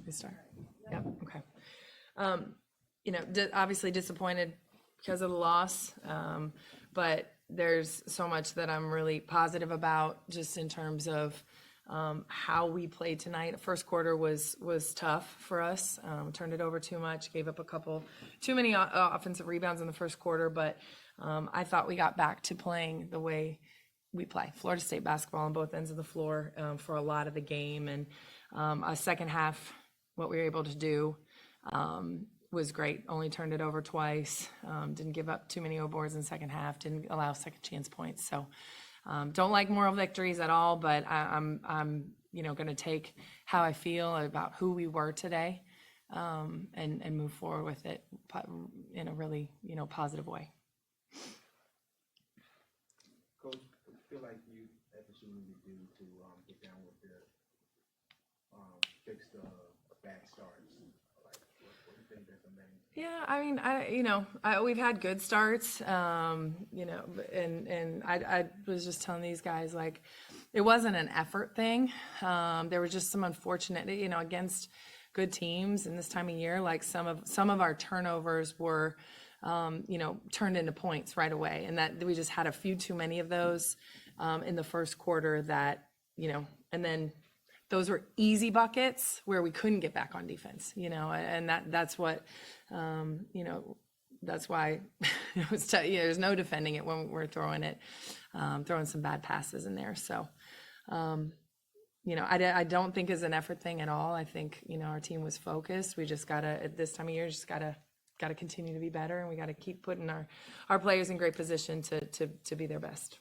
We start. Yep. Okay. Obviously disappointed because of the loss, but there's so much that I'm really positive about just in terms of how we played tonight. First quarter was tough for us. Turned it over too much, gave up too many offensive rebounds in the first quarter, but I thought we got back to playing the way we play Florida State basketball on both ends of the floor for a lot of the game. And a second half, what we were able to do was great. Only turned it over twice. Didn't give up too many boards in the second half. Didn't allow second chance points. So don't like moral victories at all, but I'm going to take how I feel about who we were today and move forward with it in a really positive way. Coach, I feel like you had the shooting to do to get down with the fix the bad starts. Like, what do you think that's the main? Yeah, I mean, we've had good starts, and I was just telling these guys, like, it wasn't an effort thing. There was just some unfortunate, against good teams in this time of year, like some of our turnovers were, turned into points right away. And that we just had a few too many of those in the first quarter that, and then those were easy buckets where we couldn't get back on defense, and that's what, that's why it was there's no defending it when we're throwing some bad passes in there. So, I don't think it's an effort thing at all. I think, our team was focused. We just gotta, at this time of year, gotta continue to be better, and we gotta keep putting our players in great position to be their best.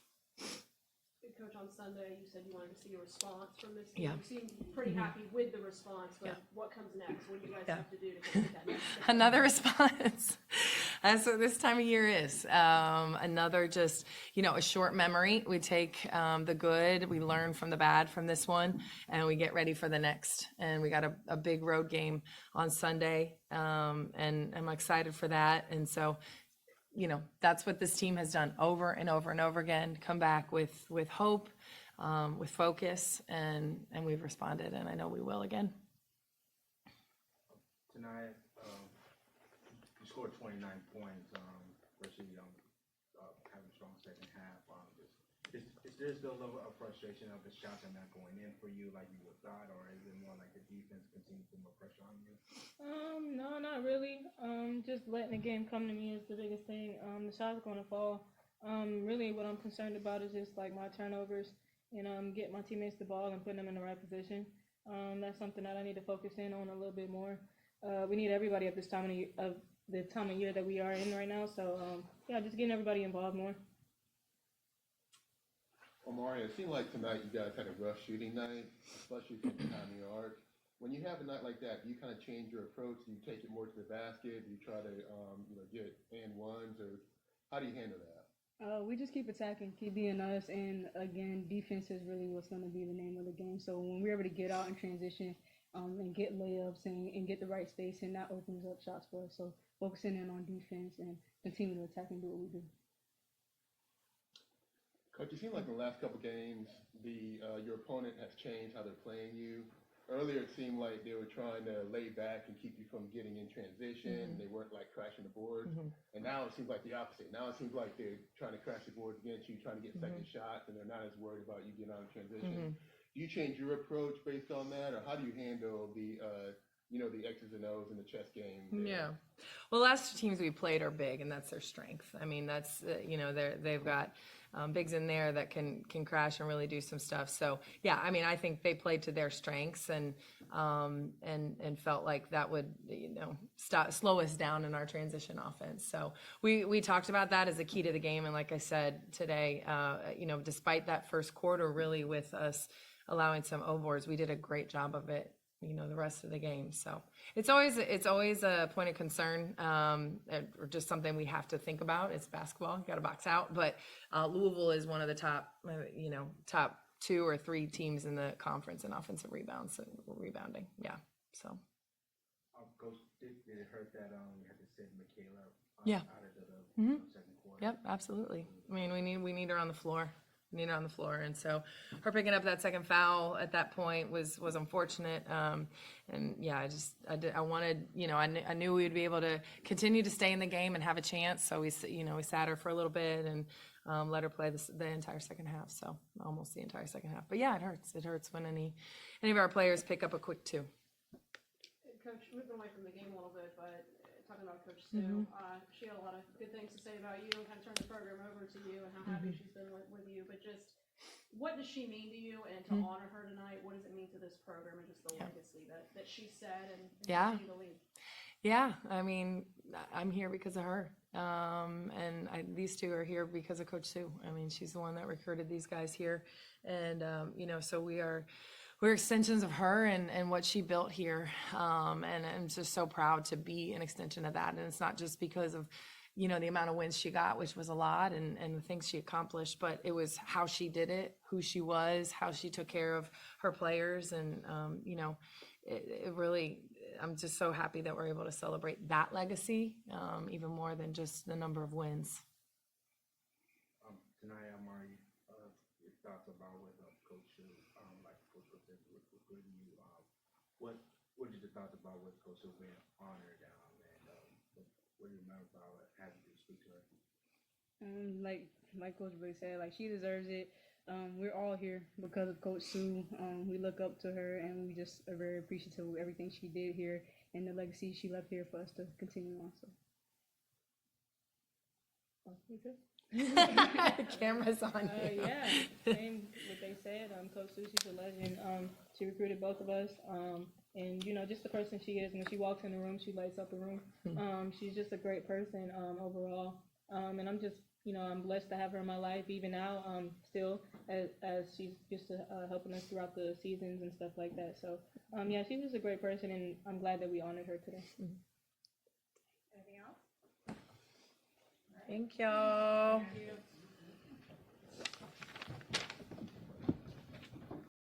Coach, on Sunday, you said you wanted to see a response from this team. Yeah. You seem pretty happy with the response, but what comes next? What do you guys have to do to get that next step? Another response. That's what this time of year is. Another just, a short memory. We take the good, we learn from the bad from this one, and we get ready for the next. And we got a big road game on Sunday, and I'm excited for that. And so, that's what this team has done over and over and over again. Come back with hope, with focus, and we've responded, and I know we will again. Tonight, you scored 29 points, especially having a strong second half. Is there still a level of frustration of the shots are not going in for you like you would thought, or is it more like the defense continues to put more pressure on you? No, not really. Just letting the game come to me is the biggest thing. The shots going to fall. Really what I'm concerned about is just like my turnovers and get my teammates the ball and putting them in the right position. That's something that I need to focus in on a little bit more. We need everybody at this time of the time of year that we are in right now. So just getting everybody involved more. Omari, it seemed like tonight you guys had a rough shooting night, especially from the time of your arc. When you have a night like that, do you kind of change your approach? Do you take it more to the basket? Do you try to get and ones, or how do you handle that? We just keep attacking, keep being us, and again, defense is really what's going to be the name of the game. So when we're able to get out and transition and get layups and get the right space, and that opens up shots for us. So focusing in on defense and continue to attack and do what we do. Coach, it seems like in the last couple games, your opponent has changed how they're playing you. Earlier, it seemed like they were trying to lay back and keep you from getting in transition. Mm-hmm. They weren't like crashing the boards. Mm-hmm. And now it seems like the opposite. Now it seems like they're trying to crash the boards against you, trying to get second shots, and they're not as worried about you getting out of transition. Do you change your approach based on that, or how do you handle the X's and O's in the chess game there? Yeah. Well, the last two teams we played are big, and that's their strength. I mean, that's, they've got bigs in there that can crash and really do some stuff. So, yeah, I mean, I think they played to their strengths and felt like that would, slow us down in our transition offense. So we talked about that as a key to the game. And like I said today, despite that first quarter, really with us allowing some O-boards, we did a great job of it, the rest of the game. So it's always a point of concern, or just something we have to think about. It's basketball, you got to box out. But Louisville is one of the top 2 or 3 teams in the conference in offensive rebounding. Yeah. So. Coach, did it hurt that we had to send Michaela Yeah. out of the second quarter? Yep, absolutely. I mean, we need her on the floor. needed on the floor. And so her picking up that second foul at that point was unfortunate. And yeah, I wanted, I knew we would be able to continue to stay in the game and have a chance. So we sat her for a little bit and let her play the entire second half. So almost the entire second half. But yeah, it hurts. It hurts when any of our players pick up a quick two. Coach, moving away from the game a little bit, but talking about Coach Sue, she had a lot of good things to say about you and kind of turned the program over to you and how happy she's been with you. But just what does she mean to you? And to honor her tonight, what does it mean to this program and just the legacy that she said and continue to lead? Yeah, I mean, I'm here because of her. These two are here because of Coach Sue. I mean, she's the one that recruited these guys here. And, so we're extensions of her and what she built here. And I'm just so proud to be an extension of that. And it's not just because of, the amount of wins she got, which was a lot, and the things she accomplished, but it was how she did it, who she was, how she took care of her players. And, it really, I'm just so happy that we're able to celebrate that legacy, even more than just the number of wins. Tonight, Amari, your thoughts about what Coach Sue, like Coach was recruiting you. What are your thoughts about what Coach Sue being honored, and what do you remember about having to speak to her? Like Coach Briggs said, like she deserves it. We're all here because of Coach Sue. We look up to her, and we just are very appreciative of everything she did here and the legacy she left here for us to continue on. So. The camera's on you. Yeah, same what they said. Coach Sue, she's a legend. She recruited both of us. And just the person she is. When she walks in the room, she lights up the room. She's just a great person overall. And I'm just, I'm blessed to have her in my life, even now, still, as she's just helping us throughout the seasons and stuff like that. So, yeah, she's just a great person, and I'm glad that we honored her today. Anything else? Thank y'all. Thank you.